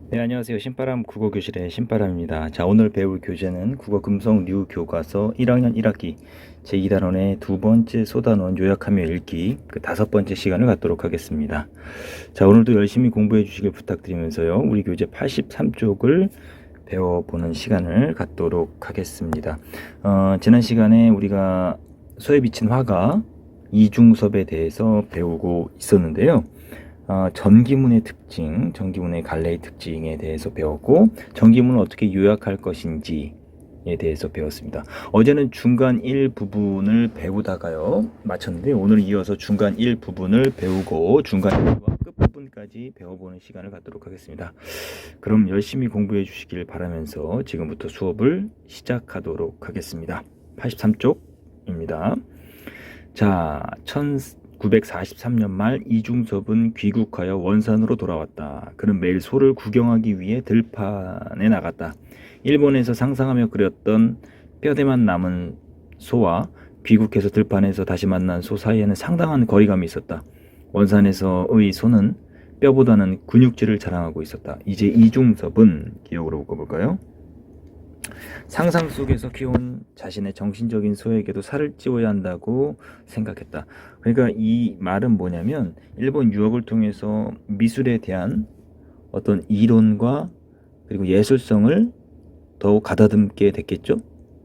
네, 안녕하세요. 신바람 국어교실의 신바람입니다. 자, 오늘 배울 교재는 국어 금성 류 교과서 1학년 1학기 제2단원의 두 번째 소단원 요약하며 읽기 그 5번째 시간을 갖도록 하겠습니다. 자, 오늘도 열심히 공부해 주시길 부탁드리면서요. 우리 교재 83쪽을 배워보는 시간을 갖도록 하겠습니다. 지난 시간에 우리가 소에 비친 화가 이중섭에 대해서 배우고 있었는데요. 전기문의 특징, 전기문의 갈래의 특징에 대해서 배웠고, 전기문을 어떻게 요약할 것인지에 대해서 배웠습니다. 어제는 중간 1 부분을 배우다가요 마쳤는데, 오늘 이어서 중간 1 부분을 배우고 중간 1과 끝부분까지 배워보는 시간을 갖도록 하겠습니다. 그럼 열심히 공부해 주시길 바라면서 지금부터 수업을 시작하도록 하겠습니다. 83쪽입니다. 자, 1943년 말 이중섭은 귀국하여 원산으로 돌아왔다. 그는 매일 소를 구경하기 위해 들판에 나갔다. 일본에서 상상하며 그렸던 뼈대만 남은 소와 귀국해서 들판에서 다시 만난 소 사이에는 상당한 거리감이 있었다. 원산에서의 소는 뼈보다는 근육질을 자랑하고 있었다. 이제 이중섭은 기억으로 묶어볼까요? 상상 속에서 키운 자신의 정신적인 소에게도 살을 찌워야 한다고 생각했다. 그러니까 이 말은 뭐냐면 일본 유학을 통해서 미술에 대한 어떤 이론과 그리고 예술성을 더욱 가다듬게 됐겠죠.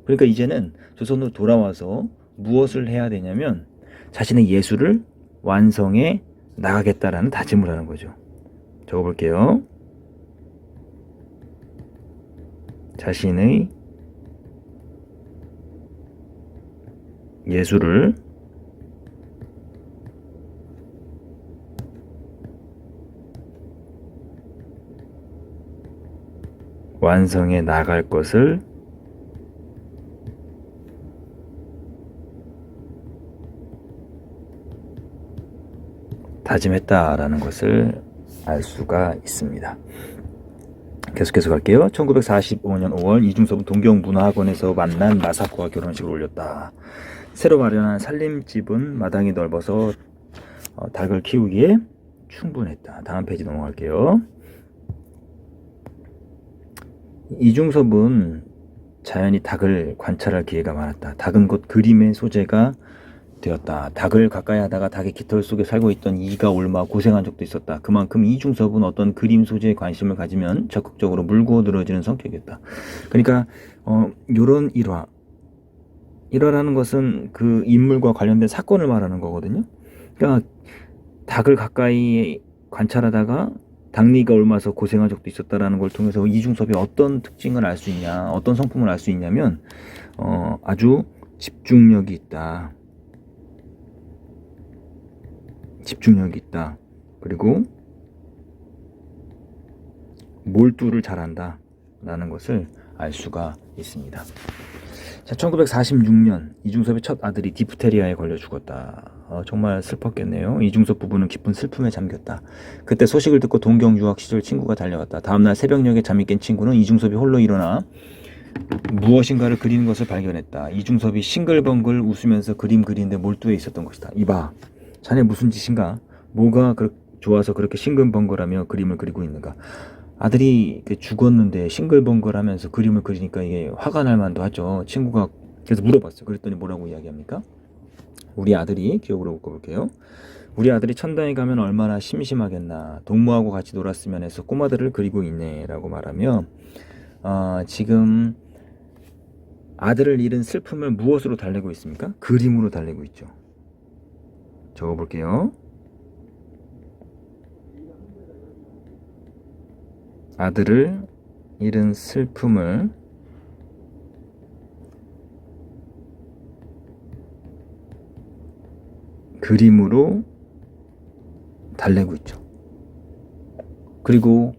그러니까 이제는 조선으로 돌아와서 무엇을 해야 되냐면 자신의 예술을 완성해 나가겠다라는 다짐을 하는 거죠. 적어볼게요. 자신의 예술을 완성해 나갈 것을 다짐했다라는 것을 알 수가 있습니다. 계속해서 갈게요. 1945년 5월 이중섭은 동경문화학원에서 만난 마사코와 결혼식을 올렸다. 새로 마련한 살림집은 마당이 넓어서 닭을 키우기에 충분했다. 다음 페이지 넘어갈게요. 이중섭은 자연히 닭을 관찰할 기회가 많았다. 닭은 곧 그림의 소재가 되었다. 닭을 가까이 하다가 닭의 깃털 속에 살고 있던 이가 옮아 고생한 적도 있었다. 그만큼 이중섭은 어떤 그림 소재에 관심을 가지면 적극적으로 물고 늘어지는 성격이었다. 그러니까 요런 일화라는 것은 그 인물과 관련된 사건을 말하는 거거든요. 그러니까 닭을 가까이 관찰하다가 닭니가 옮아서 고생한 적도 있었다라는 걸 통해서 이중섭이 어떤 특징을 알 수 있냐, 어떤 성품을 알 수 있냐면 아주 집중력이 있다. 집중력이 있다. 그리고 몰두를 잘한다 라는 것을 알 수가 있습니다. 자, 1946년 이중섭의 첫 아들이 디프테리아에 걸려 죽었다. 정말 슬펐겠네요. 이중섭 부부는 깊은 슬픔에 잠겼다. 그때 소식을 듣고 동경 유학 시절 친구가 달려갔다. 다음날 새벽녘에 잠이 깬 친구는 이중섭이 홀로 일어나 무엇인가를 그리는 것을 발견했다. 이중섭이 싱글벙글 웃으면서 그림 그리는데 몰두해 있었던 것이다. 이봐, 자네 무슨 짓인가? 뭐가 좋아서 그렇게 싱글벙글하며 그림을 그리고 있는가? 아들이 죽었는데 싱글벙글하면서 그림을 그리니까 이게 화가 날 만도 하죠. 친구가 그래서 물어봤어요. 그랬더니 뭐라고 이야기합니까? 우리 아들이 기억으로 묶어볼게요. 우리 아들이 천당에 가면 얼마나 심심하겠나. 동무하고 같이 놀았으면 해서 꼬마들을 그리고 있네 라고 말하며 지금 아들을 잃은 슬픔을 무엇으로 달래고 있습니까? 그림으로 달래고 있죠. 적어볼게요. 아들을 잃은 슬픔을 그림으로 달래고 있죠. 그리고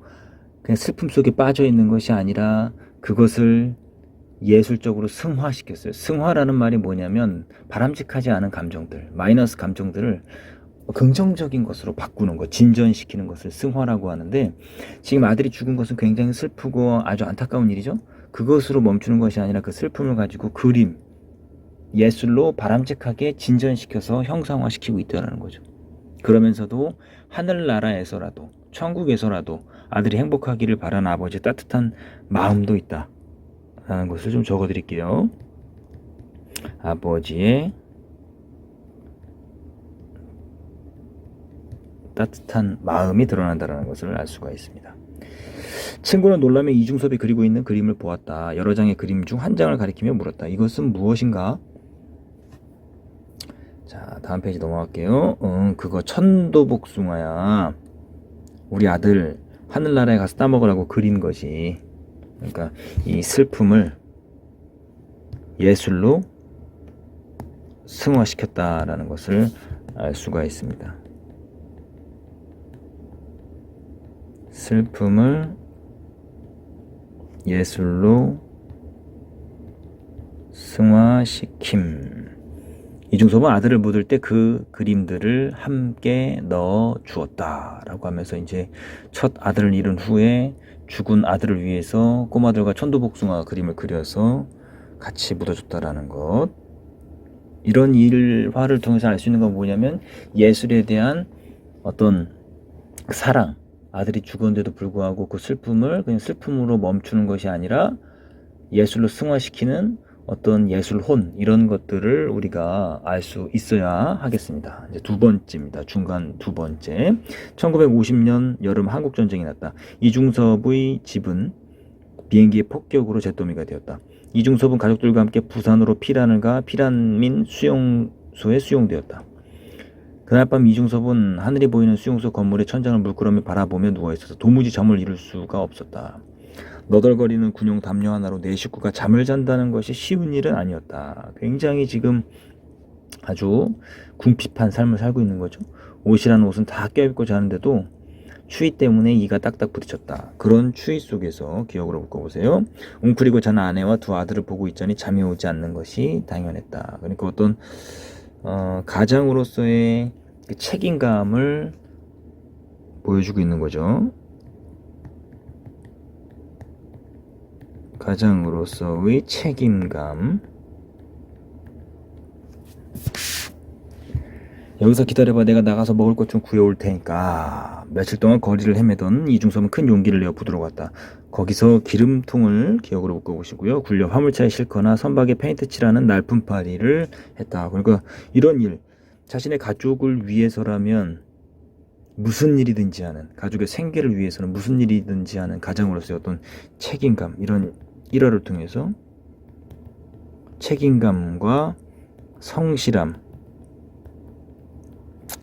그냥 슬픔 속에 빠져 있는 것이 아니라 그것을 예술적으로 승화시켰어요. 승화라는 말이 뭐냐면 바람직하지 않은 감정들, 마이너스 감정들을 긍정적인 것으로 바꾸는 것, 진전시키는 것을 승화라고 하는데, 지금 아들이 죽은 것은 굉장히 슬프고 아주 안타까운 일이죠. 그것으로 멈추는 것이 아니라 그 슬픔을 가지고 그림, 예술로 바람직하게 진전시켜서 형상화시키고 있다는 거죠. 그러면서도 하늘나라에서라도 천국에서라도 아들이 행복하기를 바라는 아버지의 따뜻한 마음도 있다 라는 것을 좀 적어 드릴게요. 아버지의 따뜻한 마음이 드러난다는 것을 알 수가 있습니다. 친구는 놀라며 이중섭이 그리고 있는 그림을 보았다. 여러 장의 그림 중 한 장을 가리키며 물었다. 이것은 무엇인가? 자, 다음 페이지 넘어갈게요. 그거 천도복숭아야. 우리 아들 하늘나라에 가서 따먹으라고 그린 거지. 그러니까 이 슬픔을 예술로 승화시켰다라는 것을 알 수가 있습니다. 슬픔을 예술로 승화시킴. 이중섭은 아들을 묻을 때 그 그림들을 함께 넣어 주었다 라고 하면서 이제 첫 아들을 잃은 후에 죽은 아들을 위해서 꼬마들과 천도복숭아 그림을 그려서 같이 묻어줬다라는 것. 이런 일화를 통해서 알 수 있는 건 뭐냐면 예술에 대한 어떤 사랑, 아들이 죽었는데도 불구하고 그 슬픔을 그냥 슬픔으로 멈추는 것이 아니라 예술로 승화시키는 어떤 예술혼, 이런 것들을 우리가 알 수 있어야 하겠습니다. 이제 두 번째입니다. 중간 두 번째. 1950년 여름 한국전쟁이 났다. 이중섭의 집은 비행기의 폭격으로 잿더미가 되었다. 이중섭은 가족들과 함께 부산으로 피란을 가 피란민 수용소에 수용되었다. 그날 밤 이중섭은 하늘이 보이는 수용소 건물의 천장을 물끄러미 바라보며 누워있어서 도무지 잠을 이룰 수가 없었다. 너덜거리는 군용 담요 하나로 네 식구가 잠을 잔다는 것이 쉬운 일은 아니었다. 굉장히 지금 아주 궁핍한 삶을 살고 있는 거죠. 옷이라는 옷은 다 껴입고 자는데도 추위 때문에 이가 딱딱 부딪혔다. 그런 추위 속에서 기억으로 묶어보세요. 웅크리고 자는 아내와 두 아들을 보고 있자니 잠이 오지 않는 것이 당연했다. 그러니까 어떤 가장으로서의 그 책임감을 보여주고 있는 거죠. 가장으로서의 책임감. 여기서 기다려봐. 내가 나가서 먹을 것 좀 구해올 테니까. 며칠 동안 거리를 헤매던 이중섭은 큰 용기를 내어 부두로 갔다. 거기서 기름통을 기억으로 묶어보시고요. 굴려 화물차에 싣거나 선박에 페인트 칠하는 날품팔이를 했다. 그러니까 이런 일, 자신의 가족을 위해서라면 무슨 일이든지 하는, 가족의 생계를 위해서는 무슨 일이든지 하는 가장으로서의 어떤 책임감, 이런 일화를 통해서 책임감과 성실함,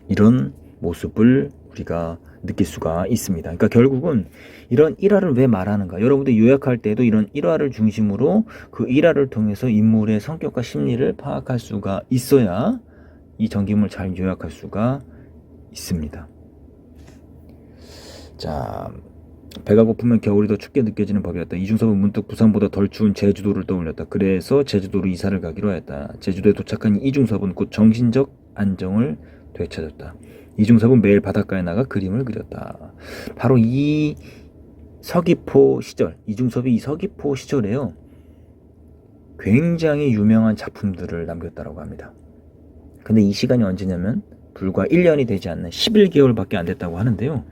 이런 모습을 우리가 느낄 수가 있습니다. 그러니까 결국은 이런 일화를 왜 말하는가? 여러분들 요약할 때도 이런 일화를 중심으로 그 일화를 통해서 인물의 성격과 심리를 파악할 수가 있어야 이 전기문을 잘 요약할 수가 있습니다. 자, 배가 고프면 겨울이 더 춥게 느껴지는 법이었다. 이중섭은 문득 부산보다 덜 추운 제주도를 떠올렸다. 그래서 제주도로 이사를 가기로 했다. 제주도에 도착한 이중섭은 곧 정신적 안정을 되찾았다. 이중섭은 매일 바닷가에 나가 그림을 그렸다. 바로 이 서귀포 시절, 이중섭이 이 서귀포 시절에요, 굉장히 유명한 작품들을 남겼다고 합니다. 근데 이 시간이 언제냐면 불과 1년이 되지 않는 11개월밖에 안 됐다고 하는데요.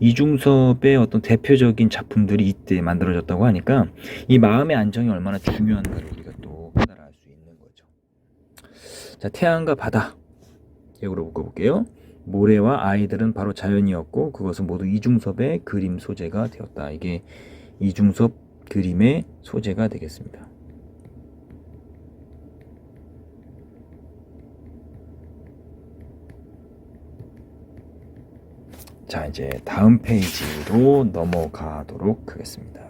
이중섭의 어떤 대표적인 작품들이 이때 만들어졌다고 하니까 이 마음의 안정이 얼마나 중요한가를 우리가 또 깨달아 알 수 있는 거죠. 자, 태양과 바다 기억으로 묶어볼게요. 모래와 아이들은 바로 자연이었고 그것은 모두 이중섭의 그림 소재가 되었다. 이게 이중섭 그림의 소재가 되겠습니다. 자, 이제 다음 페이지로 넘어가도록 하겠습니다.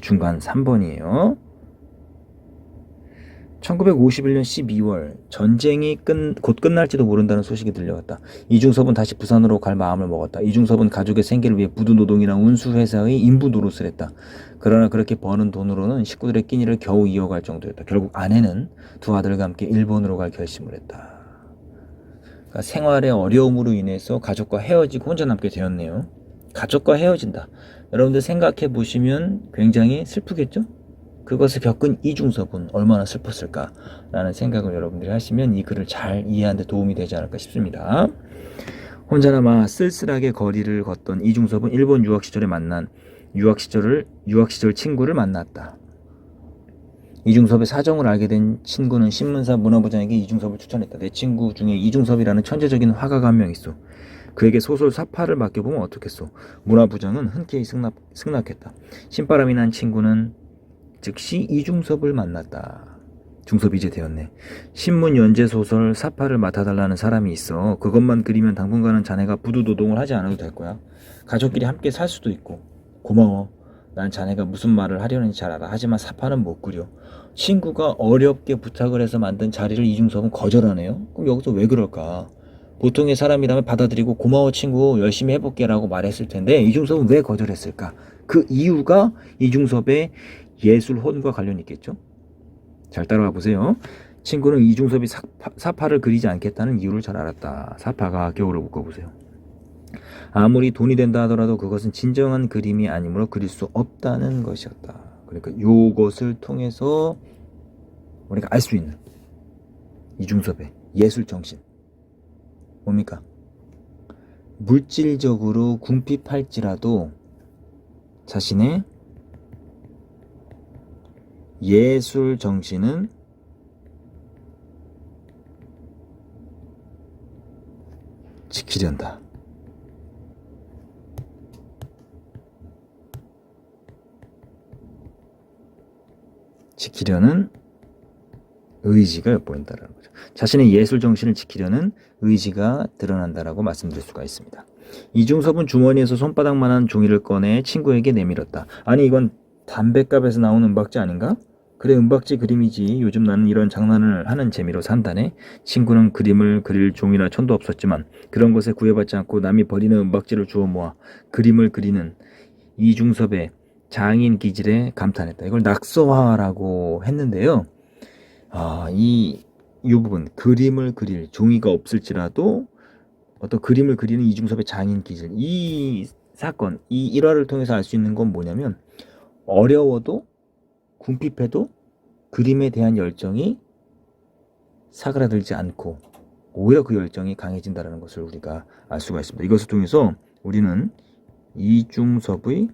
중간 3번이에요. 1951년 12월 전쟁이 곧 끝날지도 모른다는 소식이 들려왔다. 이중섭은 다시 부산으로 갈 마음을 먹었다. 이중섭은 가족의 생계를 위해 부두노동이랑 운수회사의 인부 노릇을 했다. 그러나 그렇게 버는 돈으로는 식구들의 끼니를 겨우 이어갈 정도였다. 결국 아내는 두 아들과 함께 일본으로 갈 결심을 했다. 그러니까 생활의 어려움으로 인해서 가족과 헤어지고 혼자 남게 되었네요. 가족과 헤어진다. 여러분들 생각해 보시면 굉장히 슬프겠죠? 그것을 겪은 이중섭은 얼마나 슬펐을까라는 생각을 여러분들이 하시면 이 글을 잘 이해하는 데 도움이 되지 않을까 싶습니다. 혼자나마 쓸쓸하게 거리를 걷던 이중섭은 일본 유학 시절에 만난 유학 시절 친구를 만났다. 이중섭의 사정을 알게 된 친구는 신문사 문화부장에게 이중섭을 추천했다. 내 친구 중에 이중섭이라는 천재적인 화가가 한 명 있어. 그에게 소설 사파를 맡겨보면 어떻겠소. 문화부장은 흔쾌히 승낙했다. 신바람이 난 친구는 즉시 이중섭을 만났다. 중섭이 이제 되었네. 신문 연재 소설 사파를 맡아달라는 사람이 있어. 그것만 그리면 당분간은 자네가 부두노동을 하지 않아도 될 거야. 가족끼리 함께 살 수도 있고. 고마워. 난 자네가 무슨 말을 하려는지 잘 알아. 하지만 사파는 못 그려. 친구가 어렵게 부탁을 해서 만든 자리를 이중섭은 거절하네요. 그럼 여기서 왜 그럴까? 보통의 사람이라면 받아들이고 고마워 친구 열심히 해볼게 라고 말했을 텐데 이중섭은 왜 거절했을까? 그 이유가 이중섭의 예술혼과 관련이 있겠죠? 잘 따라와 보세요. 친구는 이중섭이 사파를 그리지 않겠다는 이유를 잘 알았다. 사파가 겨울을 묶어보세요. 아무리 돈이 된다 하더라도 그것은 진정한 그림이 아니므로 그릴 수 없다는 것이었다. 그러니까 이것을 통해서 우리가 알 수 있는 이중섭의 예술 정신 뭡니까? 물질적으로 궁핍할지라도 자신의 예술 정신은 지키련다. 지키려는 의지가 엿보인다는 거죠. 자신의 예술 정신을 지키려는 의지가 드러난다라고 말씀드릴 수가 있습니다. 이중섭은 주머니에서 손바닥만한 종이를 꺼내 친구에게 내밀었다. 아니 이건 담뱃갑에서 나온 은박지 아닌가? 그래 은박지 그림이지. 요즘 나는 이런 장난을 하는 재미로 산다네. 친구는 그림을 그릴 종이나 천도 없었지만 그런 것에 구애받지 않고 남이 버리는 은박지를 주워 모아 그림을 그리는 이중섭의 장인 기질에 감탄했다. 이걸 낙서화라고 했는데요. 이 부분 그림을 그릴 종이가 없을지라도 어떤 그림을 그리는 이중섭의 장인 기질 이 사건 이 일화를 통해서 알 수 있는 건 뭐냐면 어려워도 궁핍해도 그림에 대한 열정이 사그라들지 않고 오히려 그 열정이 강해진다는 것을 우리가 알 수가 있습니다. 이것을 통해서 우리는 이중섭의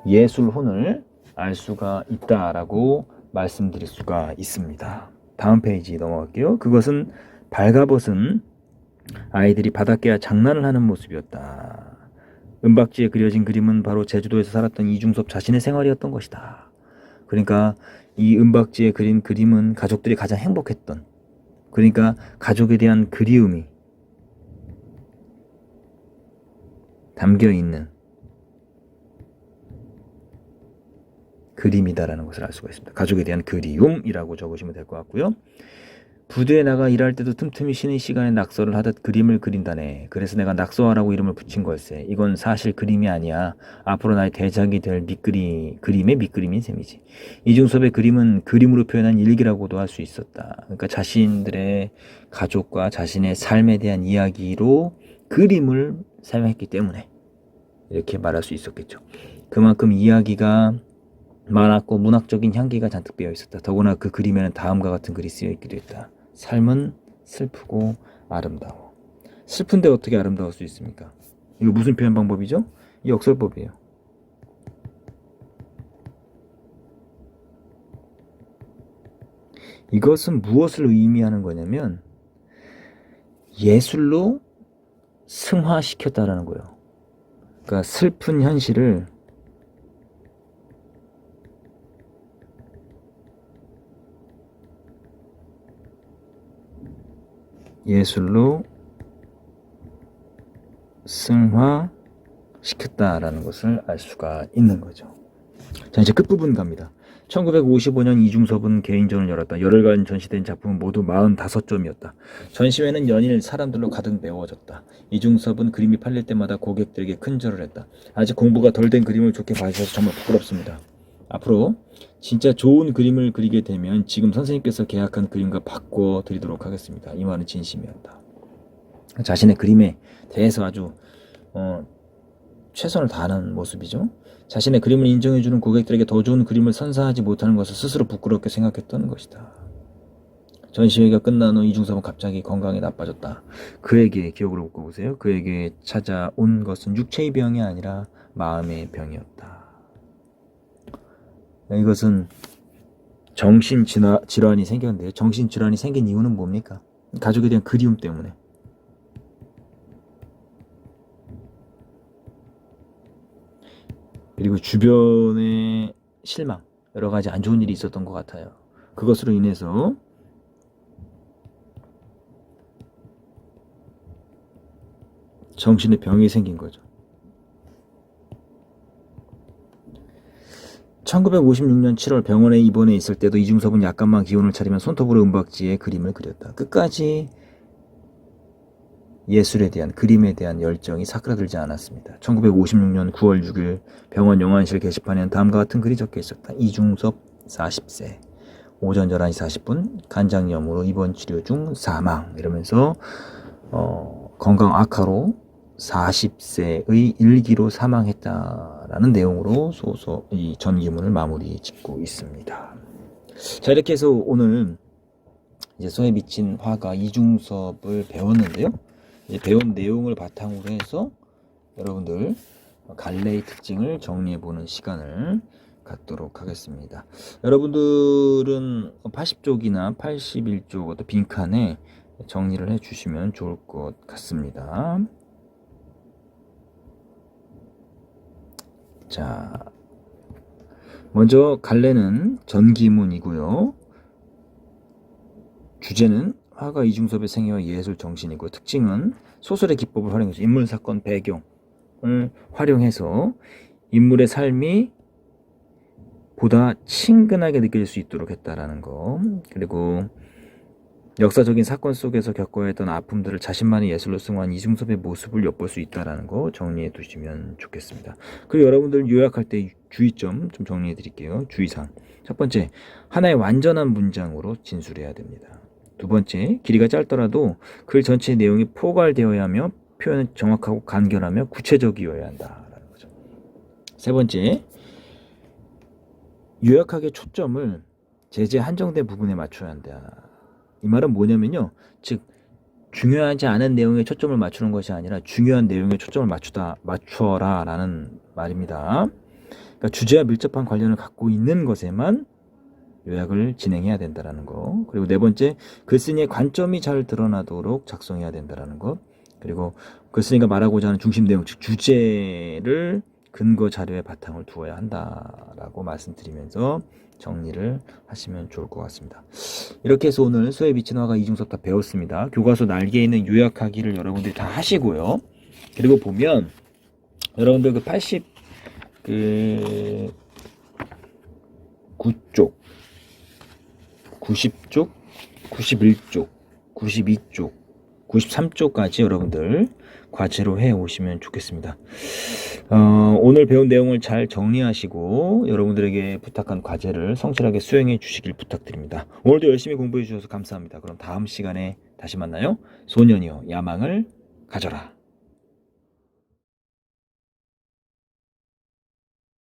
예술혼을 알 수가 있다라고 말씀드릴 수가 있습니다. 다음 페이지 넘어갈게요. 그것은 발가벗은 아이들이 바닷가에 장난을 하는 모습이었다. 은박지에 그려진 그림은 바로 제주도에서 살았던 이중섭 자신의 생활이었던 것이다. 그러니까 이 은박지에 그린 그림은 가족들이 가장 행복했던, 그러니까 가족에 대한 그리움이 담겨있는 그림이다라는 것을 알 수가 있습니다. 가족에 대한 그리움이라고 적으시면 될 것 같고요. 부두에 나가 일할 때도 틈틈이 쉬는 시간에 낙서를 하듯 그림을 그린다네. 그래서 내가 낙서화라고 이름을 붙인 걸세. 이건 사실 그림이 아니야. 앞으로 나의 대작이 될 그림의 밑그림인 셈이지. 이중섭의 그림은 그림으로 표현한 일기라고도 할 수 있었다. 그러니까 자신들의 가족과 자신의 삶에 대한 이야기로 그림을 사용했기 때문에 이렇게 말할 수 있었겠죠. 그만큼 이야기가 많았고 문학적인 향기가 잔뜩 배어 있었다. 더구나 그 그림에는 다음과 같은 글이 쓰여 있기도 했다. 삶은 슬프고 아름다워. 슬픈데 어떻게 아름다울 수 있습니까? 이거 무슨 표현 방법이죠? 이 역설법이에요. 이것은 무엇을 의미하는 거냐면 예술로 승화시켰다라는 거예요. 그러니까 슬픈 현실을 예술로 승화시켰다라는 것을 알 수가 있는 거죠. 자, 이제 끝부분 갑니다. 1955년 이중섭은 개인전을 열었다. 열흘간 전시된 작품은 모두 45점이었다. 전시회는 연일 사람들로 가득 메워졌다. 이중섭은 그림이 팔릴 때마다 고객들에게 큰절을 했다. 아직 공부가 덜 된 그림을 좋게 봐주셔서 정말 부끄럽습니다. 앞으로 진짜 좋은 그림을 그리게 되면 지금 선생님께서 계약한 그림과 바꿔드리도록 하겠습니다. 이 말은 진심이었다. 자신의 그림에 대해서 아주 최선을 다하는 모습이죠. 자신의 그림을 인정해주는 고객들에게 더 좋은 그림을 선사하지 못하는 것을 스스로 부끄럽게 생각했던 것이다. 전시회가 끝난 후 이중섭은 갑자기 건강이 나빠졌다. 그에게 기억으로 묶어보세요. 그에게 찾아온 것은 육체의 병이 아니라 마음의 병이었다. 이것은 정신질환이 생겼는데요. 정신질환이 생긴 이유는 뭡니까? 가족에 대한 그리움 때문에. 그리고 주변의 실망, 여러 가지 안 좋은 일이 있었던 것 같아요. 그것으로 인해서 정신의 병이 생긴 거죠. 1956년 7월 병원에 입원해 있을 때도 이중섭은 약간만 기운을 차리면 손톱으로 은박지에 그림을 그렸다. 끝까지 예술에 대한, 그림에 대한 열정이 사그라들지 않았습니다. 1956년 9월 6일 병원 영안실 게시판에는 다음과 같은 글이 적혀 있었다. 이중섭 40세 오전 11시 40분 간장염으로 입원 치료 중 사망. 이러면서 건강 악화로 40세의 일기로 사망했다라는 내용으로 이 전기문을 마무리 짓고 있습니다. 자, 이렇게 해서 오늘 이제 소에 미친 화가 이중섭을 배웠는데요. 이제 배운 내용을 바탕으로 해서 여러분들 갈래의 특징을 정리해보는 시간을 갖도록 하겠습니다. 여러분들은 80쪽이나 81쪽 어떤 빈칸에 정리를 해주시면 좋을 것 같습니다. 자, 먼저 갈래는 전기문이고요. 주제는 화가 이중섭의 생애와 예술 정신이고, 특징은 소설의 기법을 활용해서 인물, 사건, 배경을 활용해서 인물의 삶이 보다 친근하게 느껴질 수 있도록 했다라는 거. 그리고 역사적인 사건 속에서 겪어야 했던 아픔들을 자신만의 예술로 승화한 이중섭의 모습을 엿볼 수 있다는 거 정리해 두시면 좋겠습니다. 그리고 여러분들 요약할 때 주의점 좀 정리해 드릴게요. 주의사항. 첫 번째, 하나의 완전한 문장으로 진술해야 됩니다. 두 번째, 길이가 짧더라도 글 전체의 내용이 포괄되어야 하며 표현은 정확하고 간결하며 구체적이어야 한다라는 거죠. 세 번째, 요약하게 초점을 제재 한정된 부분에 맞춰야 한다. 이 말은 뭐냐면요, 즉 중요하지 않은 내용에 초점을 맞추는 것이 아니라 중요한 내용에 초점을 맞춰라 라는 말입니다. 그러니까 주제와 밀접한 관련을 갖고 있는 것에만 요약을 진행해야 된다는 거. 그리고 네 번째, 글쓴이의 관점이 잘 드러나도록 작성해야 된다는 것. 그리고 글쓴이가 말하고자 하는 중심 내용, 즉 주제를 근거 자료의 바탕을 두어야 한다라고 말씀드리면서 정리를 하시면 좋을 것 같습니다. 이렇게 해서 오늘 소에 미친 화가 이중섭 다 배웠습니다. 교과서 날개에 있는 요약하기를 여러분들이 다 하시고요. 그리고 보면 여러분들 그 89쪽, 90쪽, 91쪽, 92쪽, 93쪽까지 여러분들 과제로 해 오시면 좋겠습니다. 오늘 배운 내용을 잘 정리하시고 여러분들에게 부탁한 과제를 성실하게 수행해 주시길 부탁드립니다. 오늘도 열심히 공부해 주셔서 감사합니다. 그럼 다음 시간에 다시 만나요. 소년이여 야망을 가져라.